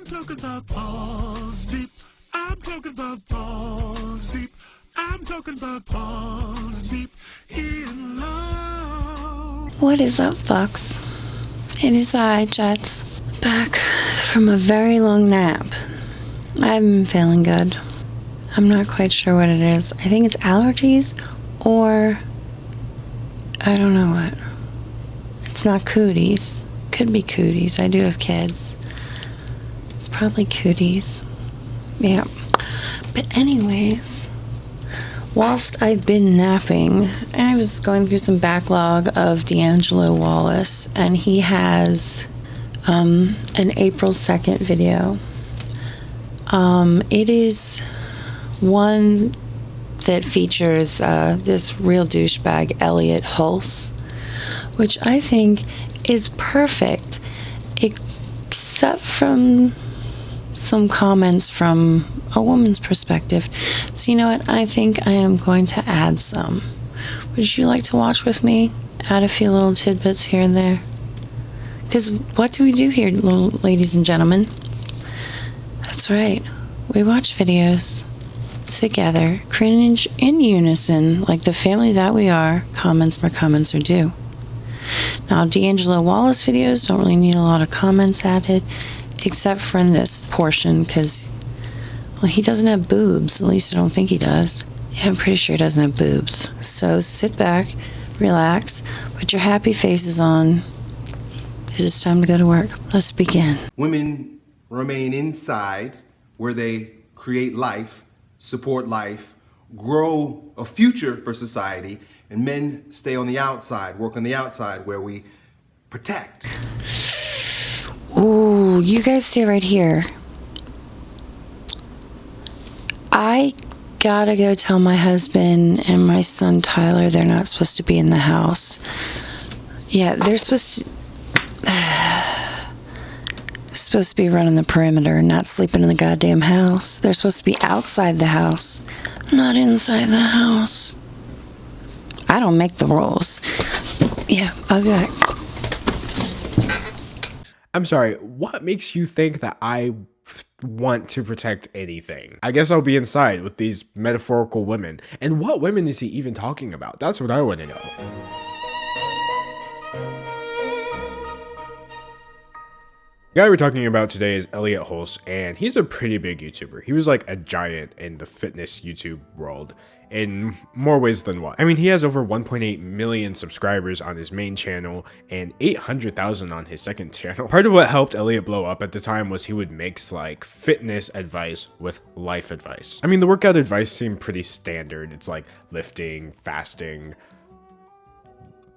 talking about balls deep. I'm talking about balls deep. I'm talking about balls deep in love. What is up, Fox? It is I, Jets, back from a very long nap. I've been feeling good. I'm not quite sure what it is. I think it's allergies, or I don't know what. It's not cooties. Could be cooties. I do have kids. It's probably cooties. Yeah. But anyways, whilst I've been napping, I was going through some backlog of D'Angelo Wallace, and he has an April 2nd video. It is one that features this real douchebag, Elliot Hulse, which I think is perfect, except from some comments from a woman's perspective. So you know what? I think I am going to add some. Would you like to watch with me? Add a few little tidbits here and there. Because what do we do here, little ladies and gentlemen? That's right. We watch videos together, cringe in unison, like the family that we are. Comments where comments are due. Now, D'Angelo Wallace videos don't really need a lot of comments added, except for in this portion, because, well, he doesn't have boobs. At least I don't think he does. Yeah, I'm pretty sure he doesn't have boobs. So sit back, relax, put your happy faces on, because it's time to go to work. Let's begin. Women remain inside where they create life, support life, grow a future for society, and men stay on the outside, work on the outside where we protect. Ooh, you guys stay right here. I gotta go tell my husband and my son Tyler they're not supposed to be in the house. Yeah, they're supposed to be running the perimeter, not sleeping in the goddamn house. They're supposed to be outside the house, not inside the house. I don't make the rules. Yeah, I'll be back. I'm sorry, what makes you think that I want to protect anything? I guess I'll be inside with these metaphorical women. And what women is he even talking about? That's what I want to know. The guy we're talking about today is Elliot Hulse, and he's a pretty big YouTuber. He was like a giant in the fitness YouTube world in more ways than one. I mean, he has over 1.8 million subscribers on his main channel and 800,000 on his second channel. Part of what helped Elliot blow up at the time was he would mix like fitness advice with life advice. I mean, the workout advice seemed pretty standard. It's like lifting, fasting,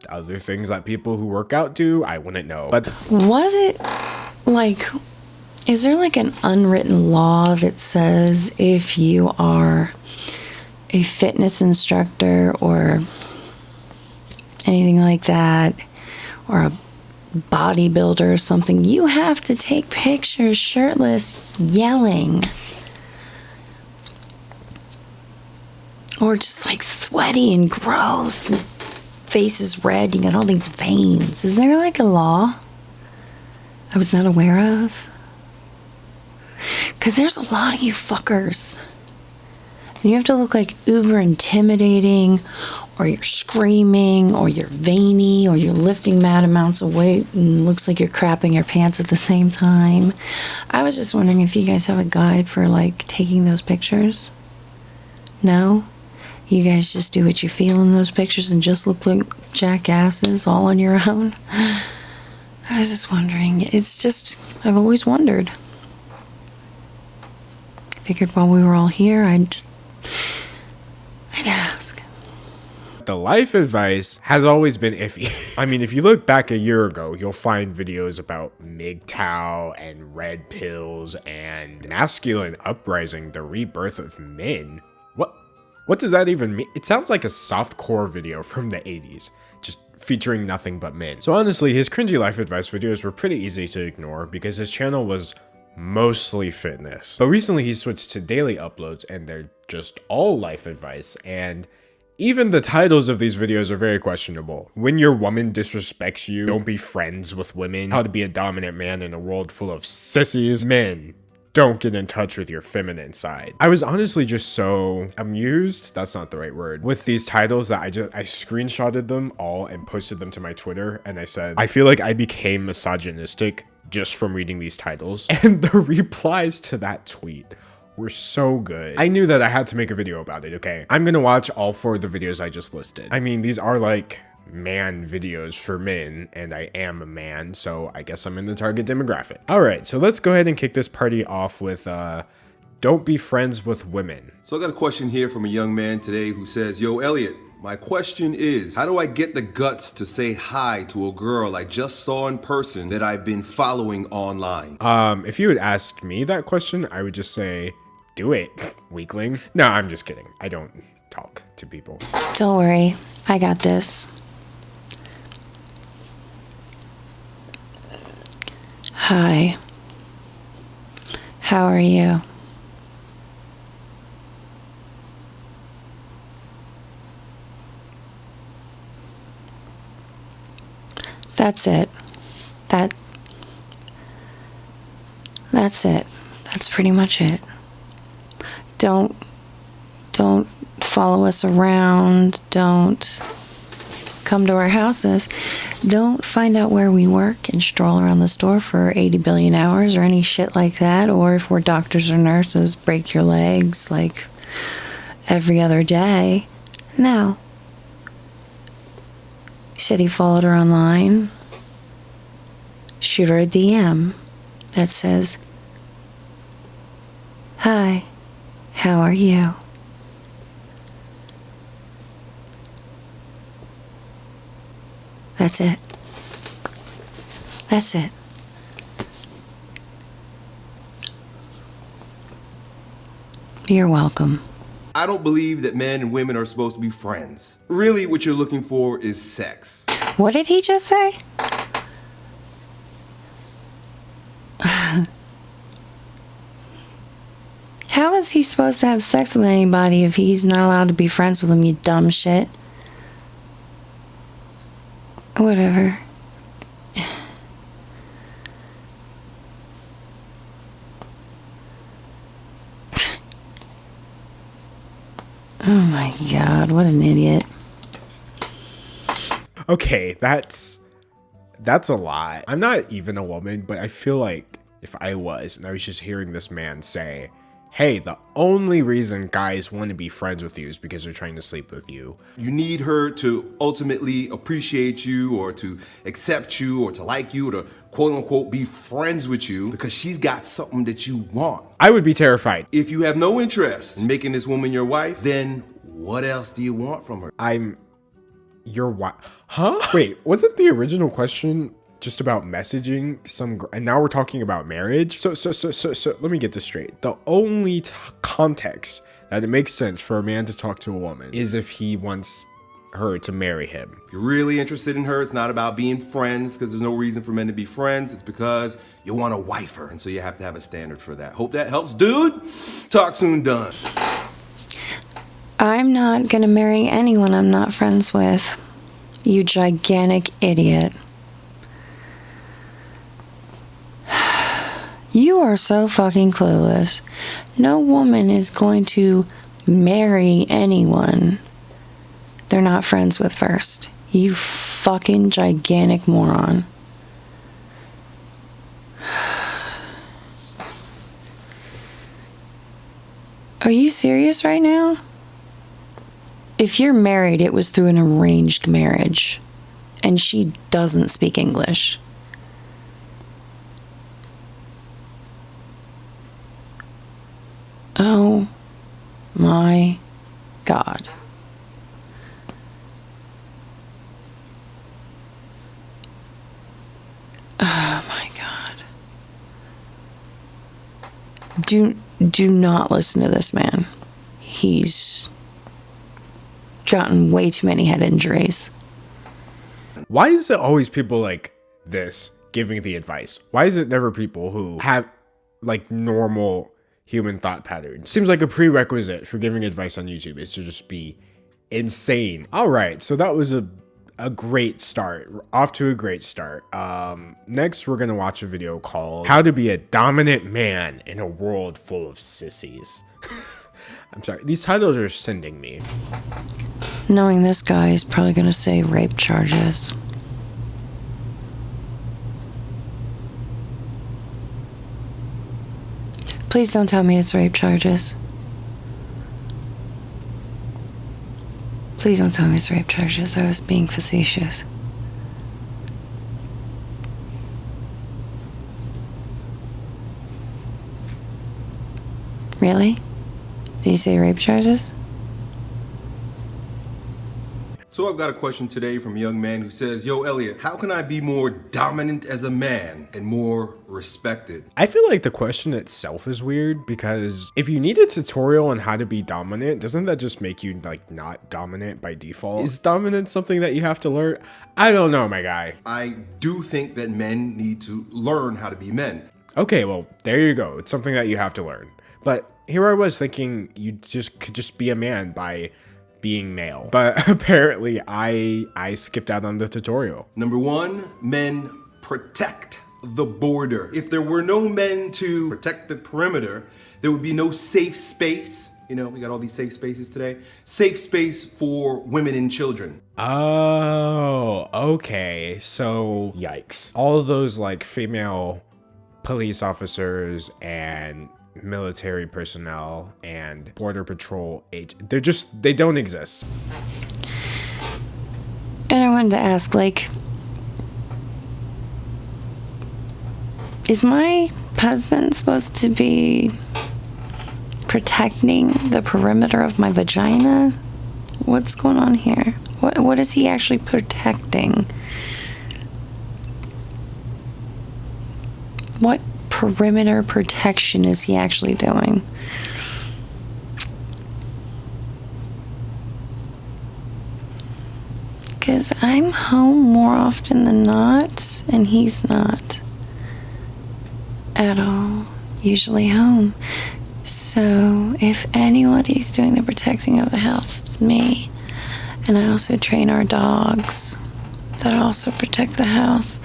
other things that people who work out do. I wouldn't know. But was it like, is there like an unwritten law that says if you are a fitness instructor or anything like that, or a bodybuilder or something, you have to take pictures shirtless yelling, or just like sweaty and gross and face is red, you got all these veins? Is there like a law I was not aware of? Because there's a lot of you fuckers, and you have to look like uber intimidating, or you're screaming, or you're veiny, or you're lifting mad amounts of weight and looks like you're crapping your pants at the same time. I was just wondering if you guys have a guide for like taking those pictures. No? You guys just do what you feel in those pictures and just look like jackasses all on your own? I was just wondering. It's just, I've always wondered. Figured while we were all here, I'd ask. the life advice has always been iffy. I mean, if you look back a year ago, you'll find videos about MGTOW and red pills and masculine uprising, the rebirth of men. What does that even mean? It sounds like a softcore video from the 80s, just featuring nothing but men. So honestly, his cringy life advice videos were pretty easy to ignore because his channel was mostly fitness. But recently he switched to daily uploads and they're just all life advice, and Even the titles of these videos are very questionable. When your woman disrespects you, don't be friends with women, how to be a dominant man in a world full of sissies, men. Don't get in touch with your feminine side. I was honestly just so amused, that's not the right word, with these titles that I screenshotted them all and posted them to my Twitter, and I said, I feel like I became misogynistic just from reading these titles. And the replies to that tweet were so good. I knew that I had to make a video about it, okay? I'm gonna watch all 4 of the videos I just listed. I mean, these are like man videos for men, and I am a man, so I guess I'm in the target demographic. All right, so let's go ahead and kick this party off with don't be friends with women. So I got a question here from a young man today who says, yo, Elliot, my question is, how do I get the guts to say hi to a girl I just saw in person that I've been following online? If you had asked me that question, I would just say, do it, weakling. No, I'm just kidding. I don't talk to people. Don't worry, I got this. Hi. How are you? That's it. That's it. That's pretty much it. Don't follow us around. Don't come to our houses. Don't find out where we work and stroll around the store for 80 billion hours or any shit like that. Or if we're doctors or nurses, break your legs like every other day. No. Said he followed her online. Shoot her a DM that says, hi, how are you? That's it. That's it. You're welcome. I don't believe that men and women are supposed to be friends. Really, what you're looking for is sex. What did he just say? How is he supposed to have sex with anybody if he's not allowed to be friends with them, you dumb shit? Whatever. Oh my god, what an idiot. Okay, that's a lot. I'm not even a woman, but I feel like if I was, and I was just hearing this man say, hey, the only reason guys want to be friends with you is because they're trying to sleep with you. You need her to ultimately appreciate you or to accept you or to like you or to quote unquote be friends with you because she's got something that you want. I would be terrified. If you have no interest in making this woman your wife, then what else do you want from her? I'm your wife. Huh? Wait, wasn't the original question just about messaging and now we're talking about marriage? So let me get this straight. The only context that it makes sense for a man to talk to a woman is if he wants her to marry him. If you're really interested in her, it's not about being friends because there's no reason for men to be friends. It's because you want to wife her. And so you have to have a standard for that. Hope that helps, dude. Talk soon, done. I'm not gonna marry anyone I'm not friends with. You gigantic idiot. You are so fucking clueless. No woman is going to marry anyone they're not friends with first. You fucking gigantic moron. Are you serious right now? If you're married, it was through an arranged marriage, and she doesn't speak English. Oh my God. Oh my God. Do not listen to this man. He's gotten way too many head injuries. Why is it always people like this giving the advice? Why is it never people who have like normal human thought patterns? Seems like a prerequisite for giving advice on YouTube is to just be insane. All right, so that was a great start. Off to a great start. Next, we're gonna watch a video called How to Be a Dominant Man in a World Full of Sissies. I'm sorry, these titles are sending me. Knowing this guy is probably gonna say rape charges. Please don't tell me it's rape charges. Please don't tell me it's rape charges. I was being facetious. Really? Did you say rape charges? So I've got a question today from a young man who says, yo, Elliot, how can I be more dominant as a man and more respected? I feel like the question itself is weird because if you need a tutorial on how to be dominant, doesn't that just make you like not dominant by default? Is dominance something that you have to learn? I don't know, my guy. I do think that men need to learn how to be men. Okay, well, there you go. It's something that you have to learn. But here I was thinking you could just be a man by being male. But apparently I skipped out on the tutorial. Number one, men protect the border. If there were no men to protect the perimeter, there would be no safe space. You know, we got all these safe spaces today. Safe space for women and children. Oh, okay. So, yikes. All of those like female police officers and military personnel and border patrol agents, they don't exist. And I wanted to ask, like, is my husband supposed to be protecting the perimeter of my vagina? What's going on here? What is he actually protecting? What perimeter protection is he actually doing? Because I'm home more often than not, and he's not at all usually home. So if anybody's doing the protecting of the house, it's me. And I also train our dogs that also protect the house.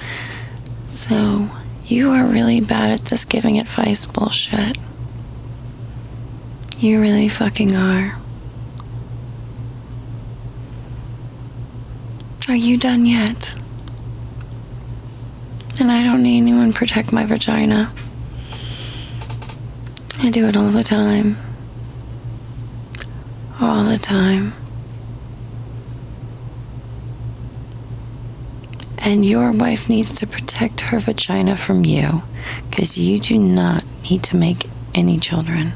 So you are really bad at this giving advice bullshit. You really fucking are. Are you done yet? And I don't need anyone to protect my vagina. I do it all the time. All the time. And your wife needs to protect her vagina from you, because you do not need to make any children.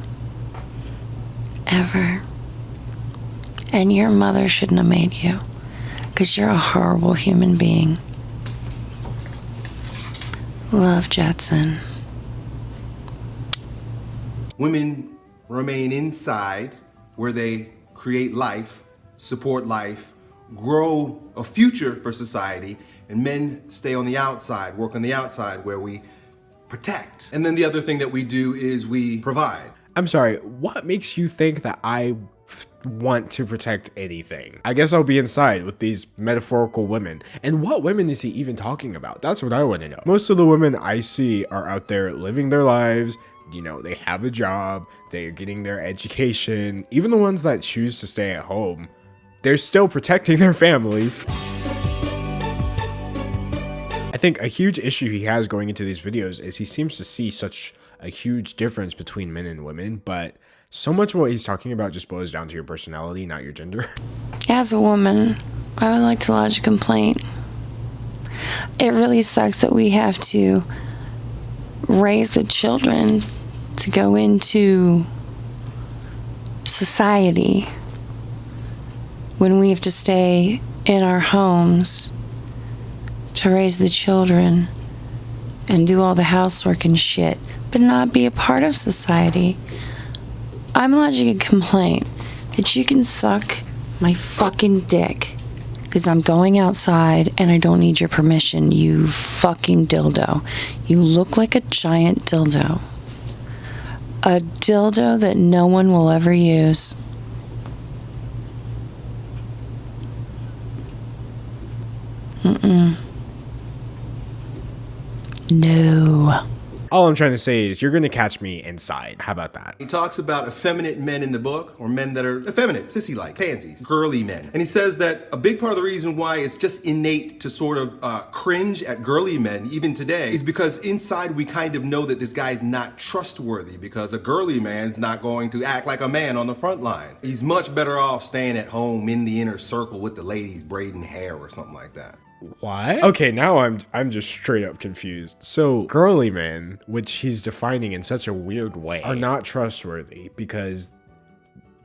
Ever. And your mother shouldn't have made you, because you're a horrible human being. Love, Jetson. Women remain inside where they create life, support life, grow a future for society, and men stay on the outside, work on the outside where we protect. And then the other thing that we do is we provide. I'm sorry, what makes you think that I want to protect anything? I guess I'll be inside with these metaphorical women. And what women is he even talking about? That's what I want to know. Most of the women I see are out there living their lives. You know, they have a job, they're getting their education. Even the ones that choose to stay at home, they're still protecting their families. I think a huge issue he has going into these videos is he seems to see such a huge difference between men and women, but so much of what he's talking about just boils down to your personality, not your gender. As a woman, I would like to lodge a complaint. It really sucks that we have to raise the children to go into society when we have to stay in our homes to raise the children and do all the housework and shit, but not be a part of society. I'm lodging a complaint that you can suck my fucking dick because I'm going outside and I don't need your permission, you fucking dildo. You look like a giant dildo. A dildo that no one will ever use. all I'm trying to say is you're gonna catch me inside. How about that? He talks about effeminate men in the book, or men that are effeminate, sissy-like, pansies, girly men. And he says that a big part of the reason why it's just innate to sort of cringe at girly men, even today, is because inside we kind of know that this guy's not trustworthy, because a girly man's not going to act like a man on the front line. He's much better off staying at home in the inner circle with the ladies braiding hair or something like that. What? Okay, now I'm just straight up confused. So girly men, which he's defining in such a weird way, are not trustworthy because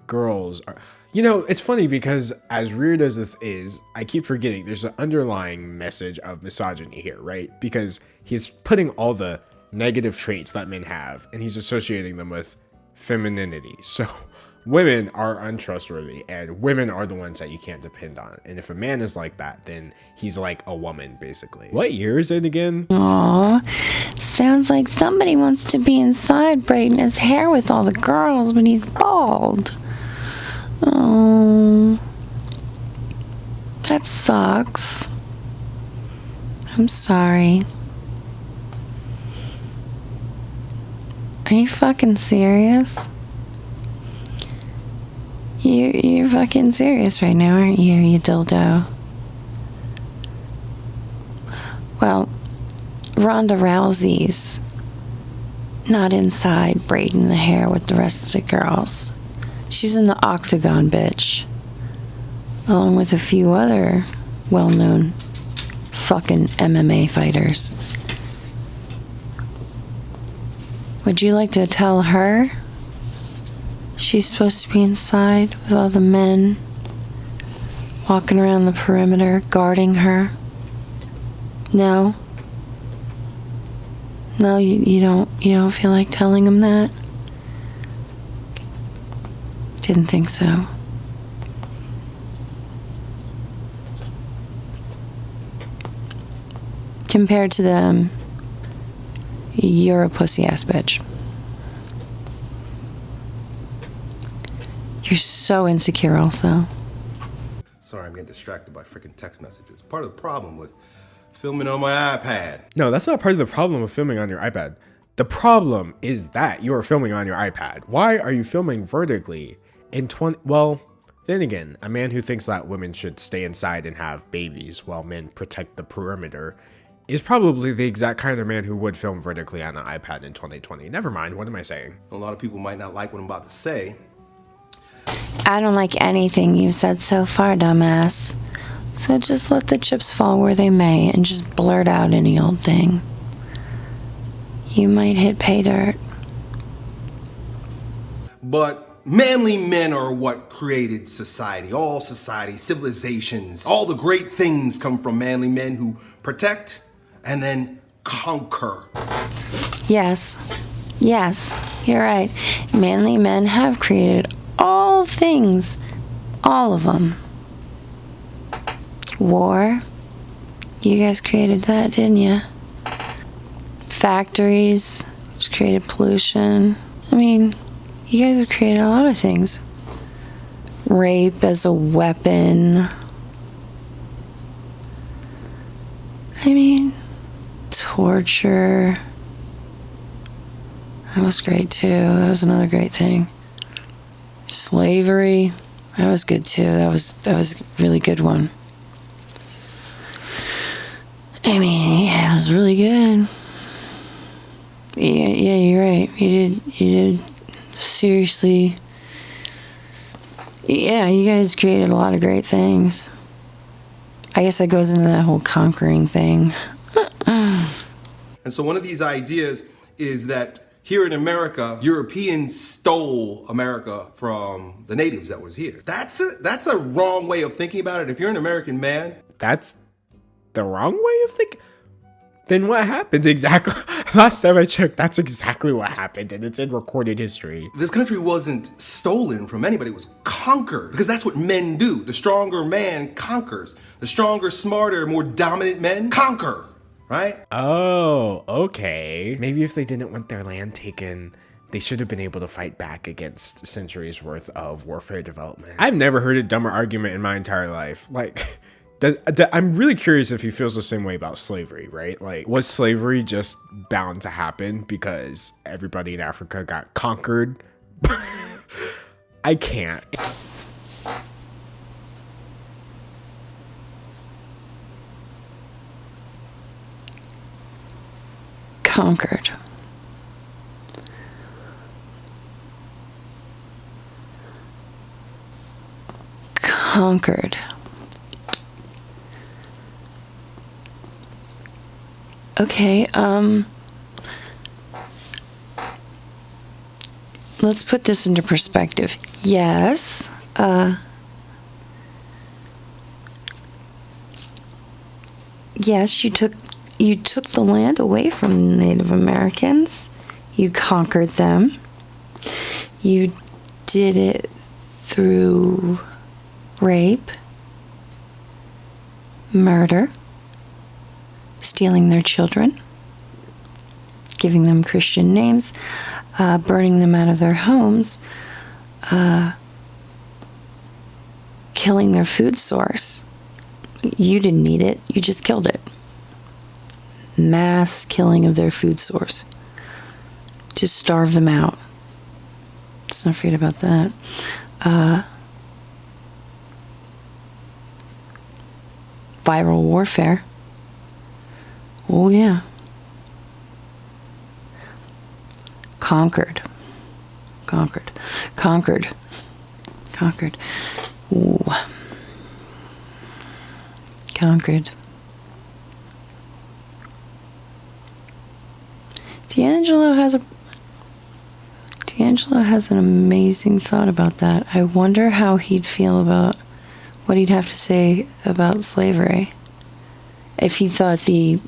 girls are. You know, it's funny because as weird as this is, I keep forgetting there's an underlying message of misogyny here, right? Because he's putting all the negative traits that men have and he's associating them with femininity. So women are untrustworthy and women are the ones that you can't depend on. And if a man is like that, then he's like a woman, basically. What year is it again? Aw, sounds like somebody wants to be inside braiding his hair with all the girls, but he's bald. Oh, that sucks. I'm sorry. Are you fucking serious? You're fucking serious right now, aren't you, you dildo? Well, Ronda Rousey's not inside braiding the hair with the rest of the girls. She's in the octagon, bitch. Along with a few other well-known fucking MMA fighters. Would you like to tell her she's supposed to be inside with all the men walking around the perimeter guarding her? No? No, you don't feel like telling them that? Didn't think so. Compared to them, you're a pussy ass bitch. You're so insecure also. Sorry, I'm getting distracted by freaking text messages. Part of the problem with filming on my iPad. No, that's not part of the problem of filming on your iPad. The problem is that you are filming on your iPad. Why are you filming vertically in well, then again, a man who thinks that women should stay inside and have babies while men protect the perimeter is probably the exact kind of man who would film vertically on an iPad in 2020. Never mind, what am I saying? A lot of people might not like what I'm about to say. I don't like anything you've said so far, dumbass. So just let the chips fall where they may and just blurt out any old thing. You might hit pay dirt. But manly men are what created society. All society, civilizations, all the great things come from manly men who protect and then conquer. Yes, you're right. Manly men have created all things, all of them. War, you guys created that, didn't you? Factories, which created pollution. I mean, you guys have created a lot of things. Rape as a weapon. I mean, torture. That was great too. That was another great thing. Slavery. That was good too. That was a really good one. I mean, yeah, it was really good. Yeah, you're right. You did seriously. Yeah, you guys created a lot of great things. I guess that goes into that whole conquering thing. And so one of these ideas is that here in America, Europeans stole America from the natives that was here. That's a wrong way of thinking about it. If you're an American man, That's the wrong way of thinking? Then what happened exactly? Last time I checked, that's exactly what happened, and it's in recorded history. this country wasn't stolen from anybody, it was conquered. Because that's what men do. The stronger man conquers. The stronger, smarter, more dominant men conquer, right? Oh, okay. Maybe if they didn't want their land taken, they should have been able to fight back against centuries worth of warfare development. I've never heard a dumber argument in my entire life. Like, I'm really curious if he feels the same way about slavery, right? Like, was slavery just bound to happen because everybody in Africa got conquered? I can't. Conquered. Conquered. Okay, let's put this into perspective. Yes, yes, you took the land away from the Native Americans. You conquered them. You did it through rape, murder, stealing their children, giving them Christian names, burning them out of their homes, killing their food source. You didn't need it, you just killed it. Mass killing of their food source. Just starve them out. Let's not forget about that. Viral warfare. Oh yeah. Conquered. Ooh. Conquered. D'Angelo has an amazing thought about that. I wonder how he'd feel about what he'd have to say about slavery. If he thought the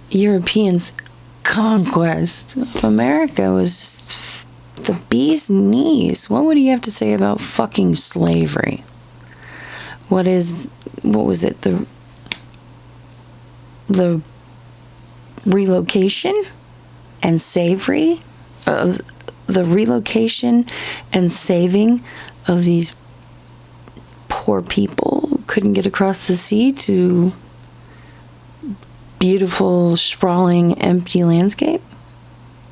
Europeans' conquest of America was the bee's knees, what would he have to say about fucking slavery? What was it, the relocation and savory of the relocation and saving of these poor people who couldn't get across the sea to beautiful, sprawling, empty landscape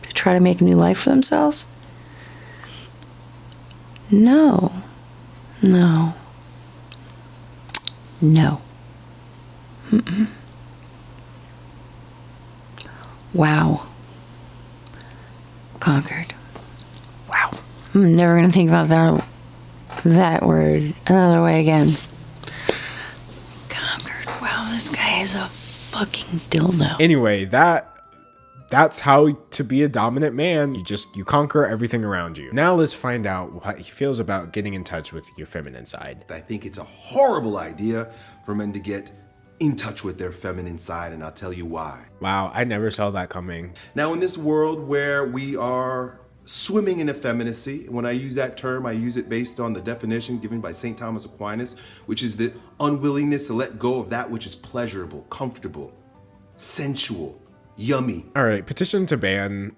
to try to make a new life for themselves? No. Mm-mm. Wow. Conquered. Wow. I'm never going to think about that word another way again. Conquered. Wow, this guy is a fucking dildo. Anyway, that's how to be a dominant man. You conquer everything around you. Now let's find out what he feels about getting in touch with your feminine side. I think it's a horrible idea for men to get in touch with their feminine side, and I'll tell you why. Wow, I never saw that coming. Now, in this world where we are swimming in effeminacy, when I use that term, I use it based on the definition given by St. Thomas Aquinas, which is the unwillingness to let go of that which is pleasurable, comfortable, sensual, yummy. All right, petition to ban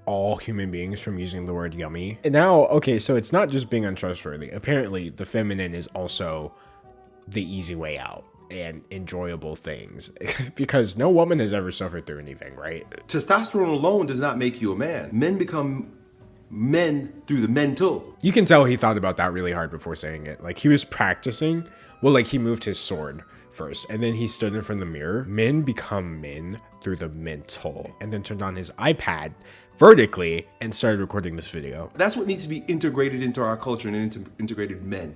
all human beings from using the word yummy. And now, okay, so it's not just being untrustworthy. Apparently, the feminine is also the easy way out and enjoyable things, because no woman has ever suffered through anything, right? Testosterone alone does not make you a man. Men become men through the mental. You can tell he thought about that really hard before saying it. Like, he was practicing. Well, like, he moved his sword first, and then he stood in front of the mirror. Men become men through the mental, and then turned on his iPad vertically and started recording this video. That's what needs to be integrated into our culture and integrated men.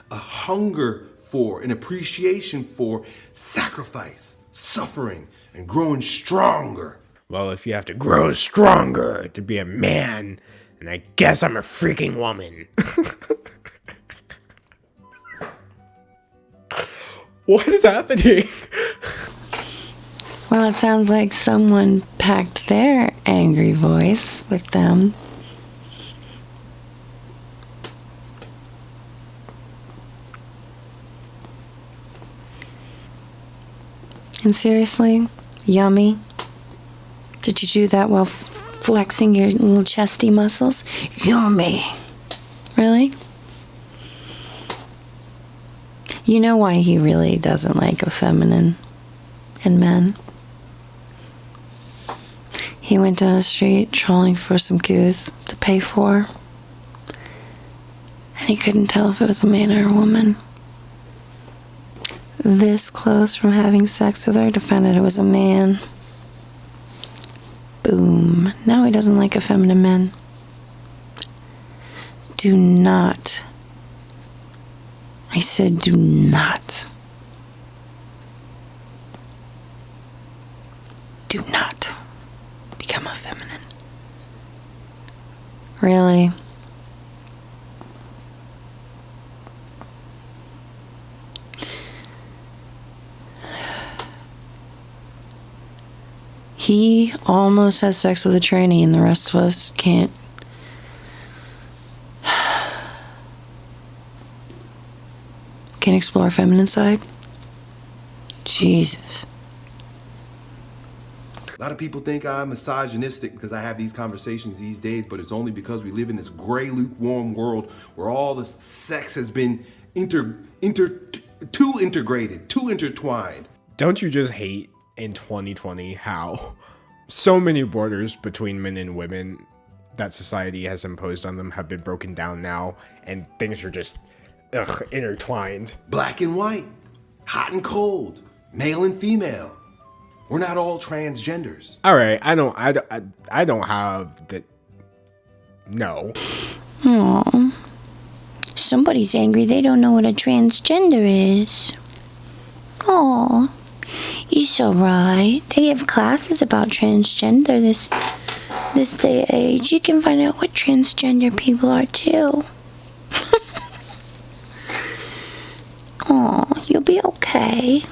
A hunger for, an appreciation for sacrifice, suffering, and growing stronger. Well, if you have to grow stronger to be a man, then I guess I'm a freaking woman. What is happening? Well, it sounds like someone packed their angry voice with them. And seriously, yummy? Did you do that while flexing your little chesty muscles? Yummy. Really? You know why he really doesn't like feminine in men? He went down the street trolling for some goose to pay for, and he couldn't tell if it was a man or a woman. This close from having sex with her to find out it was a man. Boom. Now he doesn't like effeminate men. Do not. I said do not. Do not become effeminate. Really? He almost has sex with a tranny and the rest of us can't. Can't explore our feminine side? Jesus. A lot of people think I'm misogynistic because I have these conversations these days, but it's only because we live in this gray, lukewarm world where all the sex has been too integrated, too intertwined. Don't you just hate in 2020 how so many borders between men and women that society has imposed on them have been broken down now, and things are just intertwined. Black and white, hot and cold, male and female. We're not all transgenders. All right, I don't have the. No. Aww. Somebody's angry they don't know what a transgender is. Aw. It's alright. They have classes about transgender this day and age. You can find out what transgender people are too. Aw, you'll be okay.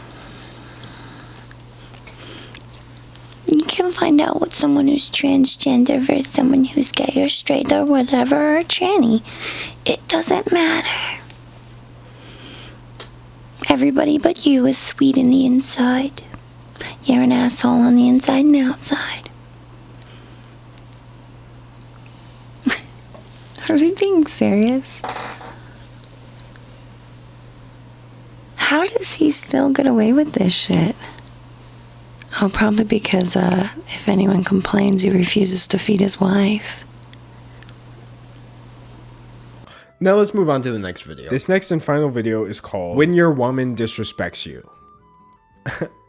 You can find out what someone who's transgender versus someone who's gay or straight or whatever or tranny. It doesn't matter. Everybody but you is sweet in the inside. You're an asshole on the inside and outside. Are we being serious? How does he still get away with this shit? Oh, probably because if anyone complains, he refuses to feed his wife. Now let's move on to the next video. This next and final video is called When Your Woman Disrespects You.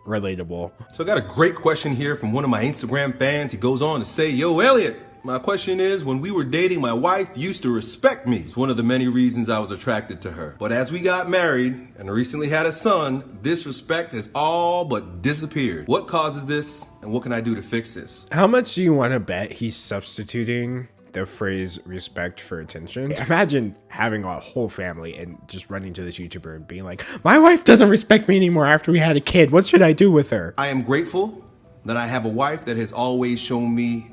Relatable. So I got a great question here from one of my Instagram fans. He goes on to say, "Yo, Elliot, my question is, when we were dating, my wife used to respect me. It's one of the many reasons I was attracted to her. But as we got married and recently had a son, this respect has all but disappeared. What causes this, and what can I do to fix this?" How much do you want to bet he's substituting the phrase respect for attention? Imagine having a whole family and just running to this YouTuber and being like, my wife doesn't respect me anymore after we had a kid. What should I do with her? I am grateful that I have a wife that has always shown me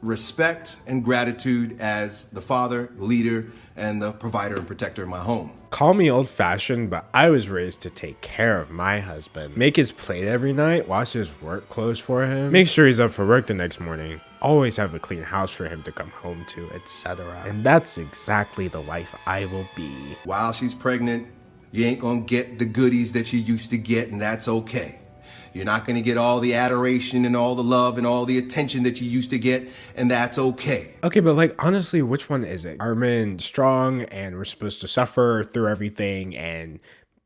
respect and gratitude as the father, leader, and the provider and protector of my home. Call me old-fashioned, but I was raised to take care of my husband. Make his plate every night, wash his work clothes for him, make sure he's up for work the next morning, always have a clean house for him to come home to, etc. And that's exactly the life I will be. While she's pregnant, you ain't gonna get the goodies that you used to get, and that's okay. You're not gonna get all the adoration and all the love and all the attention that you used to get, and that's okay. Okay, but like, honestly, which one is it? Are men strong and we're supposed to suffer through everything and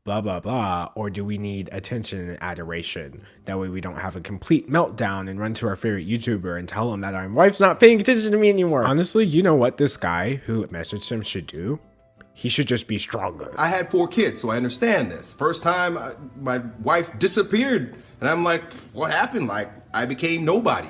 blah, blah, blah? Or do we need attention and adoration? That way we don't have a complete meltdown and run to our favorite YouTuber and tell him that our wife's not paying attention to me anymore. Honestly, you know what this guy who messaged him should do? He should just be stronger. I had 4 kids, so I understand this. First time, my wife disappeared. And I'm like, what happened? Like, I became nobody.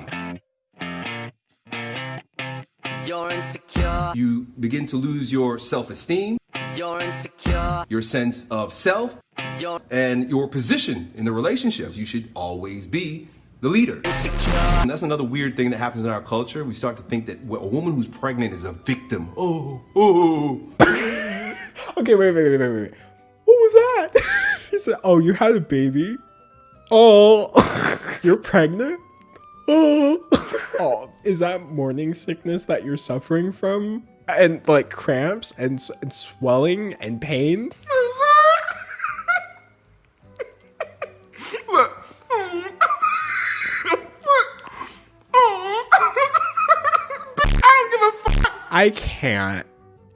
You're insecure. You begin to lose your self-esteem, You're insecure. your sense of self, You're and your position in the relationships. You should always be the leader. insecure. And that's another weird thing that happens in our culture. We start to think that a woman who's pregnant is a victim. Oh. Okay, wait. What was that? He said, oh, you had a baby? Oh, you're pregnant? Oh, is that morning sickness that you're suffering from? And like cramps and swelling and pain? I can't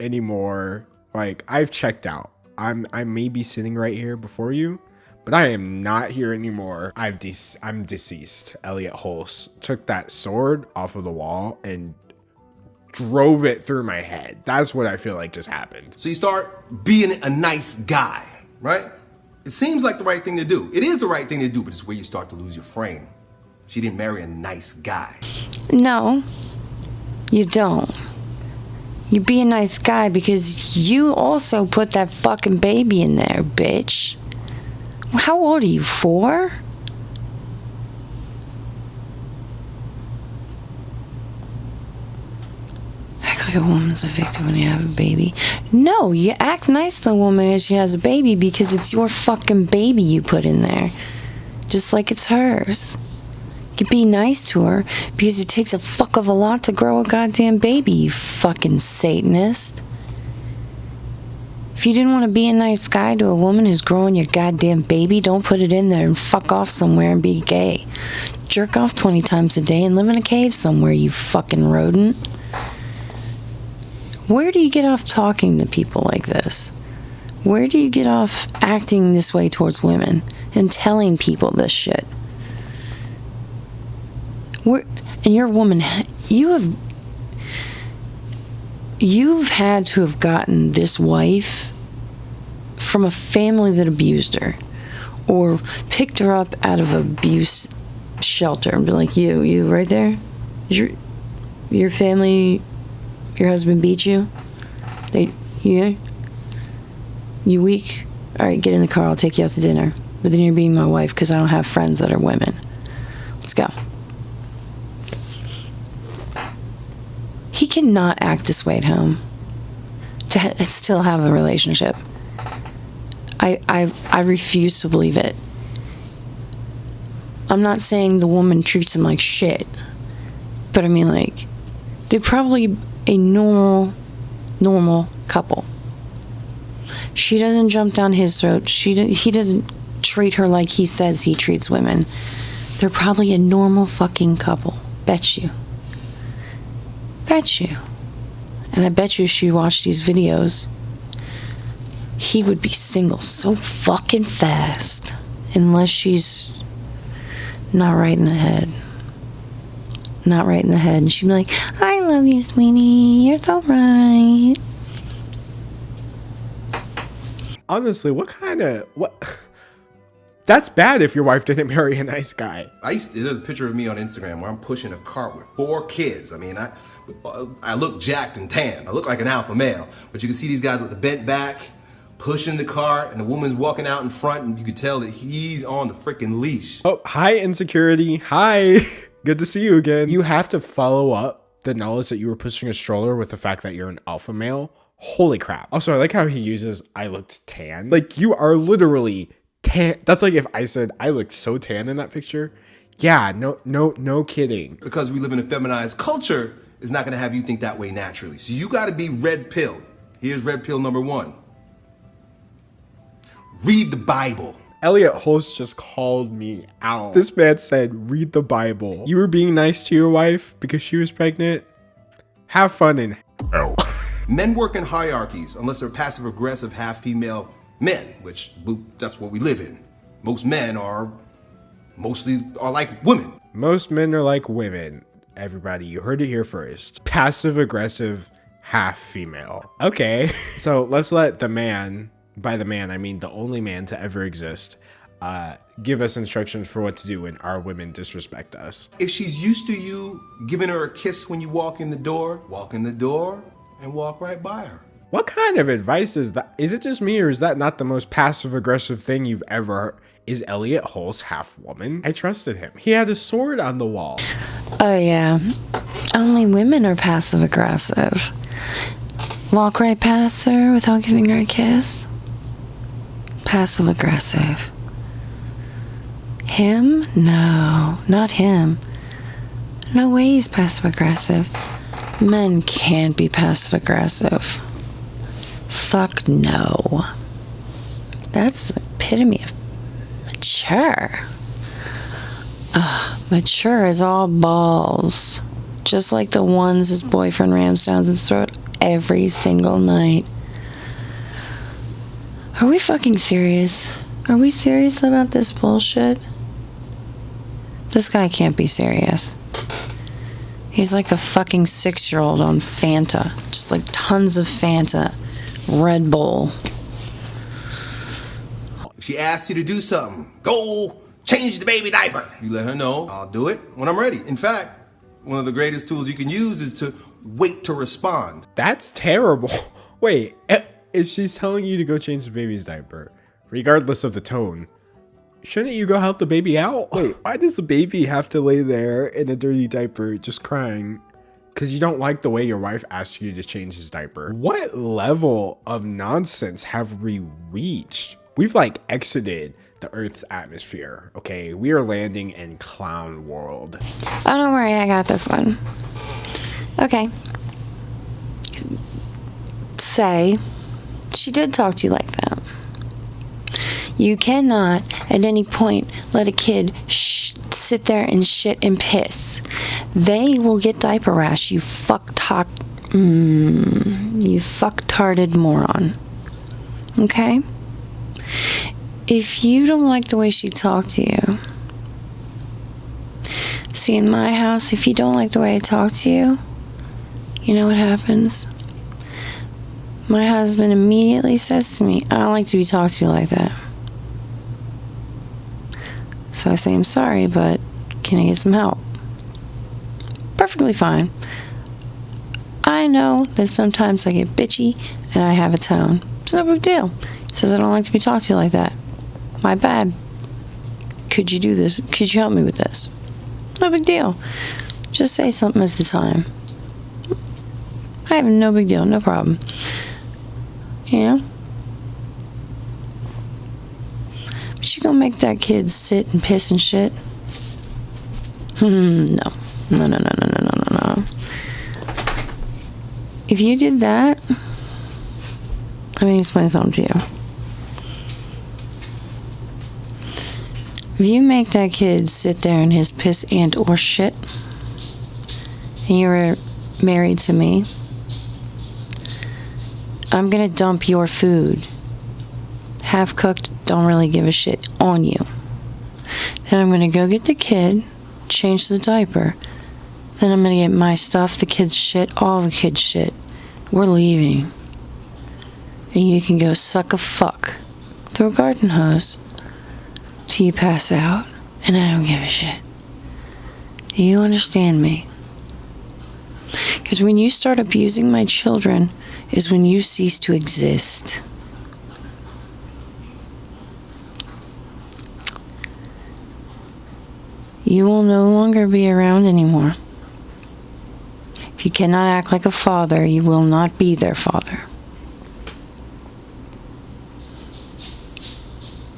anymore. Like, I've checked out. I may be sitting right here before you, but I am not here anymore. I'm deceased. Elliot Hulse took that sword off of the wall and drove it through my head. That's what I feel like just happened. So you start being a nice guy, right? It seems like the right thing to do. It is the right thing to do, but it's where you start to lose your frame. She didn't marry a nice guy. No, you don't. You be a nice guy because you also put that fucking baby in there, bitch. How old are you, 4? Act like a woman's a victim when you have a baby. No, you act nice to the woman as she has a baby because it's your fucking baby you put in there. Just like it's hers. You be nice to her because it takes a fuck of a lot to grow a goddamn baby, you fucking Satanist. If you didn't want to be a nice guy to a woman who's growing your goddamn baby, don't put it in there and fuck off somewhere and be gay. Jerk off 20 times a day and live in a cave somewhere, you fucking rodent. Where do you get off talking to people like this? Where do you get off acting this way towards women and telling people this shit? And you're a woman. You've had to have gotten this wife from a family that abused her, or picked her up out of abuse shelter and be like, you right there? Is your family, your husband beat you? You weak? All right, get in the car. I'll take you out to dinner. But then you're being my wife because I don't have friends that are women. Let's go. He cannot act this way at home to still have a relationship. I refuse to believe it. I'm not saying the woman treats him like shit, but I mean, like, they're probably a normal couple. She doesn't jump down his throat. He doesn't treat her like he says he treats women. They're probably a normal fucking couple. Bet you. Bet you. And I bet you she watched these videos, he would be single so fucking fast. Unless she's not right in the head. Not right in the head. And she'd be like, I love you, sweetie. You're so right. Honestly, what? That's bad if your wife didn't marry a nice guy. There's a picture of me on Instagram where I'm pushing a cart with 4 kids. I mean, I look jacked and tan. I look like an alpha male. But you can see these guys with the bent back, pushing the cart, and the woman's walking out in front, and you can tell that he's on the freaking leash. Oh, hi, insecurity. Hi. Good to see you again. You have to follow up the knowledge that you were pushing a stroller with the fact that you're an alpha male. Holy crap. Also, I like how he uses I looked tan. Like, you are literally tan. That's like if I said I looked so tan in that picture. Yeah, no kidding. Because we live in a feminized culture, it's not gonna have you think that way naturally. So you gotta be red pill. Here's red pill number 1. Read the Bible. Elliot Hulse just called me out. This man said, read the Bible. You were being nice to your wife because she was pregnant? Have fun in hell. Men work in hierarchies unless they're passive-aggressive, half-female men, which that's what we live in. Most men are like women. Most men are like women. Everybody, you heard it here first. Passive-aggressive, half-female. Okay, so let's let the man, by the man, I mean the only man to ever exist, give us instructions for what to do when our women disrespect us. If she's used to you giving her a kiss when you walk in the door and walk right by her. What kind of advice is that? Is it just me, or is that not the most passive-aggressive thing you've ever heard? Is Elliot Hulse half woman? I trusted him. He had a sword on the wall. Oh yeah, only women are passive-aggressive. Walk right past her without giving her a kiss. Passive-aggressive. Him? No, not him. No way he's passive-aggressive. Men can't be passive-aggressive. Fuck no. That's the epitome of mature. Mature is all balls. just like the ones his boyfriend rams down his throat every single night. Are we fucking serious? Are we serious about this bullshit? This guy can't be serious. He's like a fucking 6-year-old on Fanta. Just like tons of Fanta. Red Bull. If she asks you to do something, go change the baby diaper. You let her know, I'll do it when I'm ready. In fact, one of the greatest tools you can use is to wait to respond. That's terrible. Wait, if she's telling you to go change the baby's diaper, regardless of the tone, shouldn't you go help the baby out? Wait, why does the baby have to lay there in a dirty diaper just crying? Because you don't like the way your wife asked you to change his diaper. What level of nonsense have we reached? We've like exited the Earth's atmosphere, okay? We are landing in clown world. Oh, don't worry, I got this one. Okay. Say, she did talk to you like that. You cannot, at any point, let a kid sit there and shit and piss. They will get diaper rash, you fucktarded moron. Okay? If you don't like the way she talked to you, see, in my house, if you don't like the way I talk to you, you know what happens? My husband immediately says to me, I don't like to be talked to like that. So I say, I'm sorry, but can I get some help? Perfectly fine. I know that sometimes I get bitchy and I have a tone. It's no big deal. He says, I don't like to be talked to like that. My bad. Could you do this? Could you help me with this? No big deal. Just say something at the time. I have no big deal, no problem. You know? But you gonna make that kid sit and piss and shit? No. No. If you did that, let me explain something to you. If you make that kid sit there in his piss and or shit, and you're married to me, I'm gonna dump your food, half cooked, don't really give a shit, on you. Then I'm gonna go get the kid, change the diaper. Then I'm gonna get my stuff, the kid's shit, all the kid's shit. We're leaving. And you can go suck a fuck through a garden hose till you pass out, and I don't give a shit. Do you understand me? Because when you start abusing my children is when you cease to exist. You will no longer be around anymore. If you cannot act like a father, you will not be their father.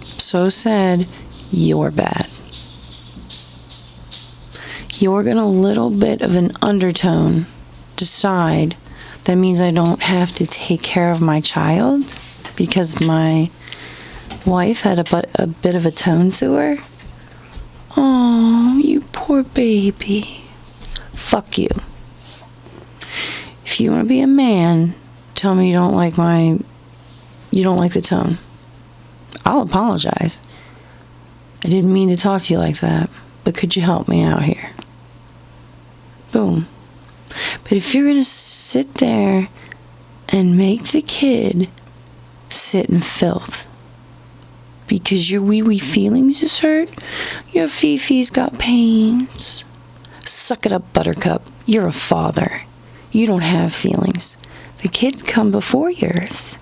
So sad, you're bad. You're gonna little bit of an undertone decide that means I don't have to take care of my child because my wife had a bit of a tone to her. Oh, you poor baby. Fuck you. If you want to be a man, tell me you don't like the tone. I'll apologize. I didn't mean to talk to you like that, but could you help me out here? Boom. But if you're gonna sit there and make the kid sit in filth because your wee feelings is hurt, your Fifi's got pains. Suck it up, Buttercup. You're a father. You don't have feelings. The kids come before yours.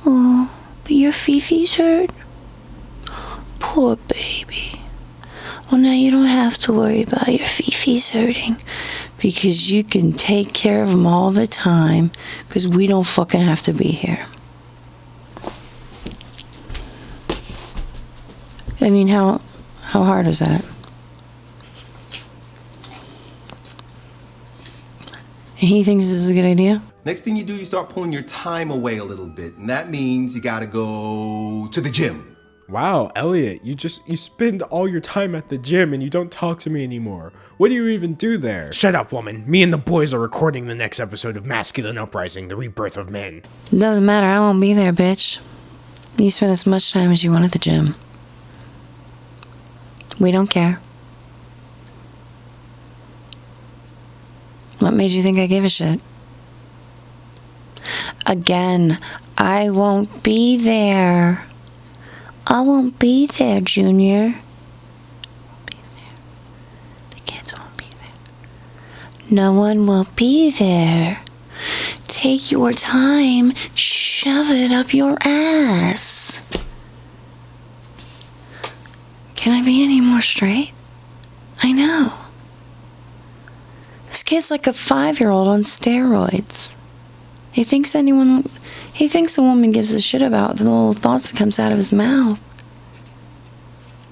Oh, but your Fifi's hurt? Poor baby. Well, now you don't have to worry about your Fifi's hurting because you can take care of them all the time because we don't fucking have to be here. I mean, how hard is that? And he thinks this is a good idea? Next thing you do, you start pulling your time away a little bit. And that means you gotta go to the gym. Wow, Elliot, you spend all your time at the gym and you don't talk to me anymore. What do you even do there? Shut up, woman. Me and the boys are recording the next episode of Masculine Uprising, The Rebirth of Men. Doesn't matter, I won't be there, bitch. You spend as much time as you want at the gym. We don't care. What made you think I gave a shit? Again, I won't be there. I won't be there, Junior. The kids won't be there. No one will be there. Take your time, shove it up your ass. Can I be any more straight? I know. This kid's like a 5-year-old on steroids. He thinks a woman gives a shit about the little thoughts that comes out of his mouth.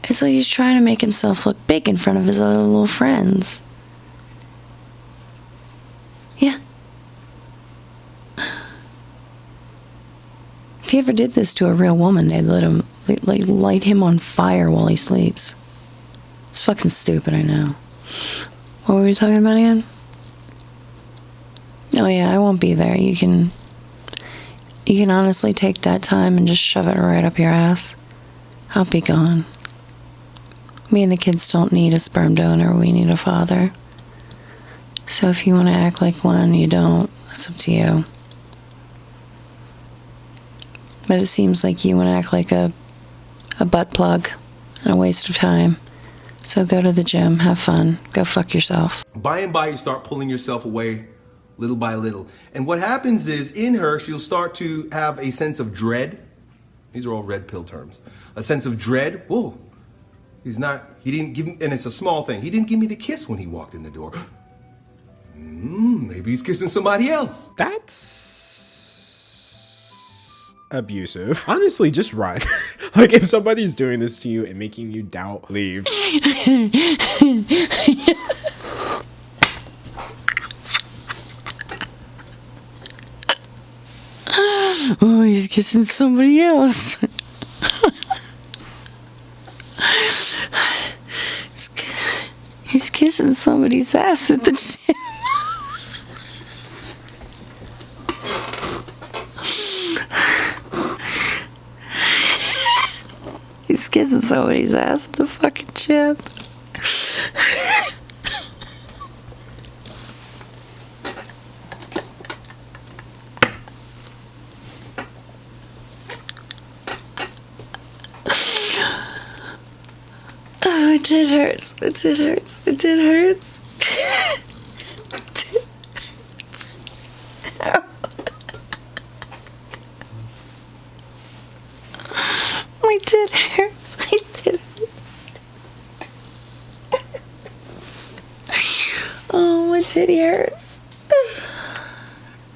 It's like he's trying to make himself look big in front of his other little friends. Yeah. If he ever did this to a real woman, they'd light him on fire while he sleeps. It's fucking stupid, I know. What were we talking about again? Oh yeah, I won't be there. You can honestly take that time and just shove it right up your ass. I'll be gone. Me and the kids don't need a sperm donor. We need a father. So if you want to act like one, you don't. It's up to you. But it seems like you want to act like a butt plug and a waste of time. So go to the gym, have fun, go fuck yourself. By and by, you start pulling yourself away little by little. And what happens is, in her, she'll start to have a sense of dread. These are all red pill terms. A sense of dread. Whoa, he didn't give me, and it's a small thing. He didn't give me the kiss when he walked in the door. Maybe he's kissing somebody else. That's abusive. Honestly, just run. Like, if somebody's doing this to you and making you doubt, leave. Oh, he's kissing somebody else. He's kissing somebody's ass at the gym. He's kissing somebody's ass at the fucking gym. Oh, it did hurts. It did hurts. It did hurts. My tit hurts. My tit hurts. Oh, my titty hurts.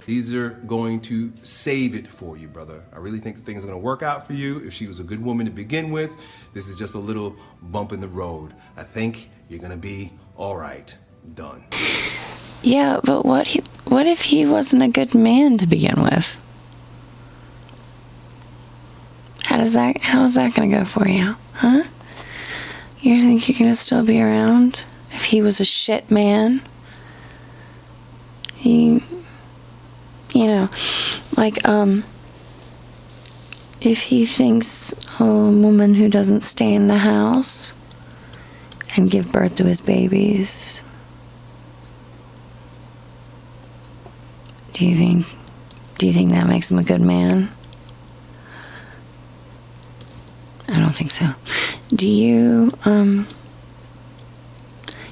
These are going to save it for you, brother. I really think things are going to work out for you. If she was a good woman to begin with, this is just a little bump in the road. I think you're going to be all right. Done. Yeah, but what if he wasn't a good man to begin with? How is that going to go for you? Huh? You think you're going to still be around? If he was a shit man? If he thinks a woman who doesn't stay in the house and give birth to his babies, do you think that makes him a good man? I don't think so. Do you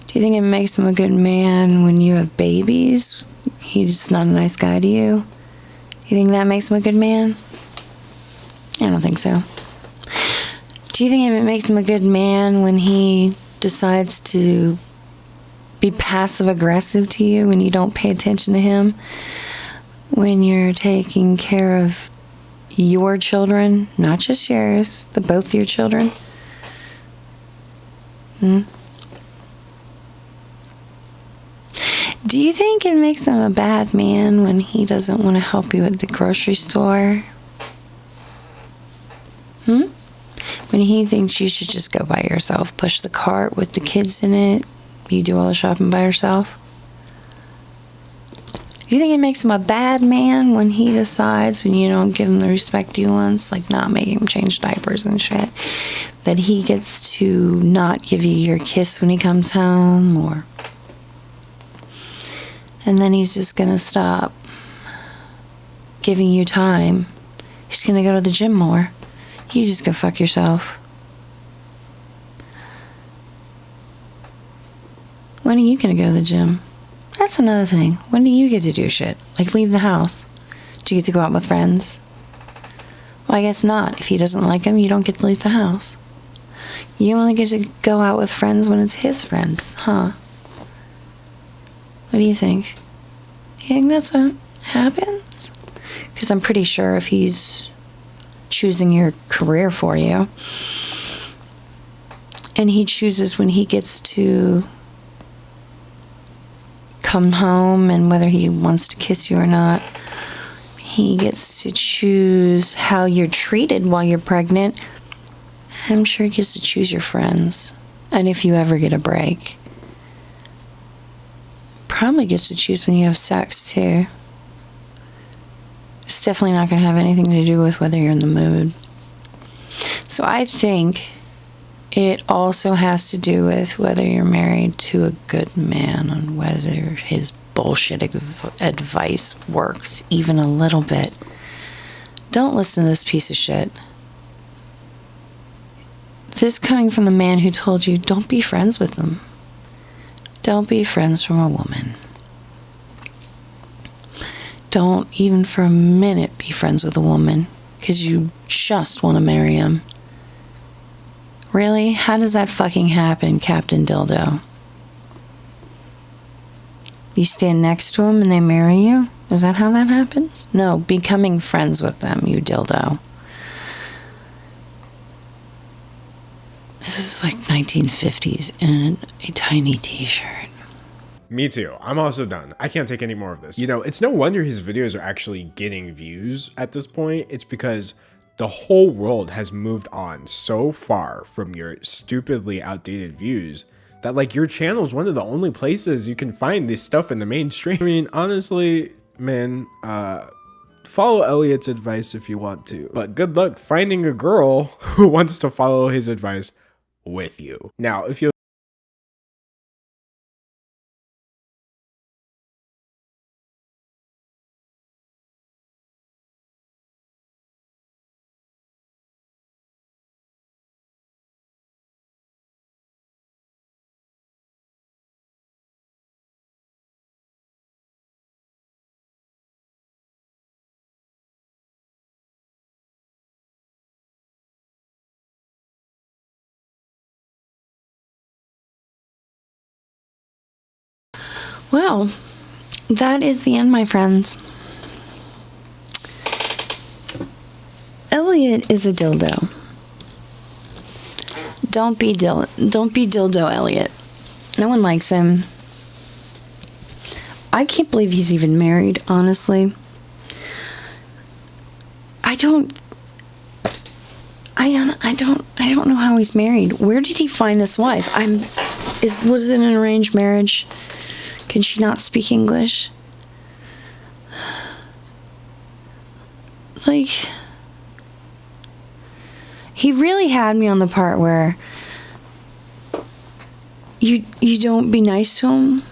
think it makes him a good man when you have babies? He's not a nice guy to you? You think that makes him a good man? I don't think so. Do you think it makes him a good man when he decides to be passive aggressive to you when you don't pay attention to him? When you're taking care of your children, not just yours, both your children? Do you think it makes him a bad man when he doesn't want to help you at the grocery store? When he thinks you should just go by yourself. Push the cart with the kids in it. You do all the shopping by yourself. Do you think it makes him a bad man when he decides, when you don't give him the respect he wants, like not making him change diapers and shit, that he gets to not give you your kiss when he comes home, or... And then he's just gonna stop giving you time. He's gonna go to the gym more. You just go fuck yourself. When are you gonna go to the gym? That's another thing. When do you get to do shit? Like leave the house? Do you get to go out with friends? Well, I guess not. If he doesn't like them, you don't get to leave the house. You only get to go out with friends when it's his friends, huh? What do you think? You think that's what happens? Because I'm pretty sure if he's choosing your career for you, and he chooses when he gets to come home, and whether he wants to kiss you or not, he gets to choose how you're treated while you're pregnant. I'm sure he gets to choose your friends. And if you ever get a break, probably gets to choose when you have sex too. It's definitely not going to have anything to do with whether you're in the mood. So I think it also has to do with whether you're married to a good man and whether his bullshit advice works even a little bit. Don't listen to this piece of shit. This coming from the man who told you, don't be friends with them. Don't be friends from a woman. Don't even for a minute be friends with a woman because you just want to marry him. Really? How does that fucking happen, Captain Dildo? You stand next to him and they marry you? Is that how that happens? No, becoming friends with them, you dildo. This is like 1950s in a tiny t-shirt. Me too. I'm also done. I can't take any more of this. You know, it's no wonder his videos are actually getting views at this point. It's because the whole world has moved on so far from your stupidly outdated views that like your channel is one of the only places you can find this stuff in the mainstream. I mean, honestly, man, follow Elliot's advice if you want to, but good luck finding a girl who wants to follow his advice with you. Now, if you Well, that is the end, my friends. Elliot is a dildo. Don't be dildo Elliot. No one likes him. I can't believe he's even married, honestly. I don't know how he's married. Where did he find this wife? Was it an arranged marriage? Can she not speak English? Like, he really had me on the part where you don't be nice to them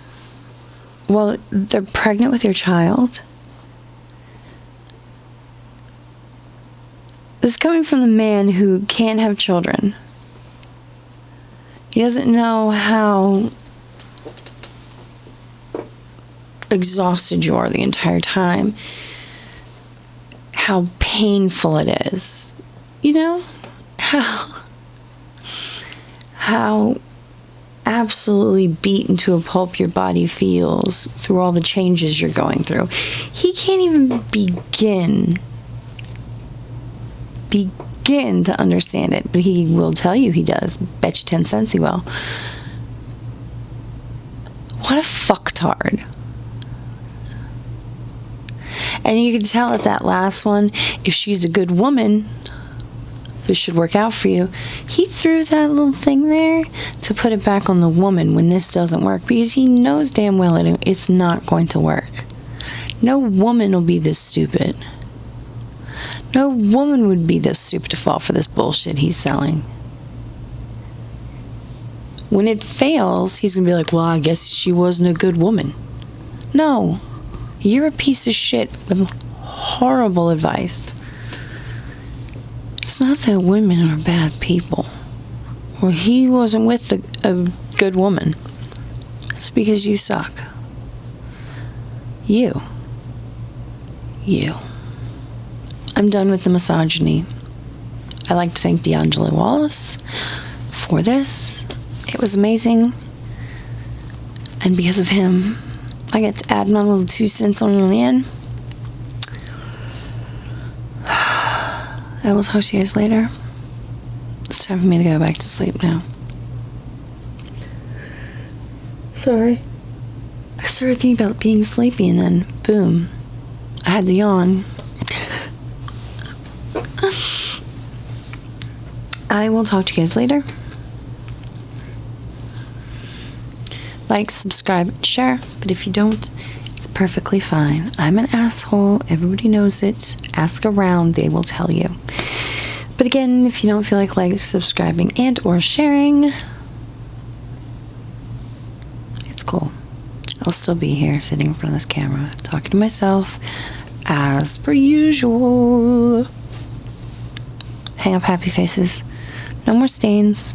while they're pregnant with your child. This is coming from the man who can't have children. He doesn't know how exhausted you are the entire time, how painful it is, you know, how absolutely beaten to a pulp your body feels through all the changes you're going through. He can't even begin to understand it, but he will tell you he does. Bet you 10 cents he will. What a fucktard. And you can tell at that last one, if she's a good woman, this should work out for you. He threw that little thing there to put it back on the woman when this doesn't work, because he knows damn well it's not going to work. No woman will be this stupid. No woman would be this stupid to fall for this bullshit he's selling. When it fails, he's going to be like, well, I guess she wasn't a good woman. No. You're a piece of shit with horrible advice. It's not that women are bad people. Well, he wasn't with a good woman. It's because you suck. You. I'm done with the misogyny. I'd like to thank D'Angelo Wallace for this. It was amazing. And because of him, I get to add my little 2 cents on the end. I will talk to you guys later. It's time for me to go back to sleep now. Sorry. I started thinking about being sleepy and then, boom, I had to yawn. I will talk to you guys later. Like, subscribe, share, but if you don't, it's perfectly fine. I'm an asshole. Everybody knows it. Ask around. They will tell you. But again, if you don't feel like subscribing and or sharing, it's cool. I'll still be here sitting in front of this camera talking to myself as per usual. Hang up happy faces. No more stains.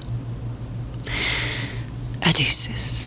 Adeuces.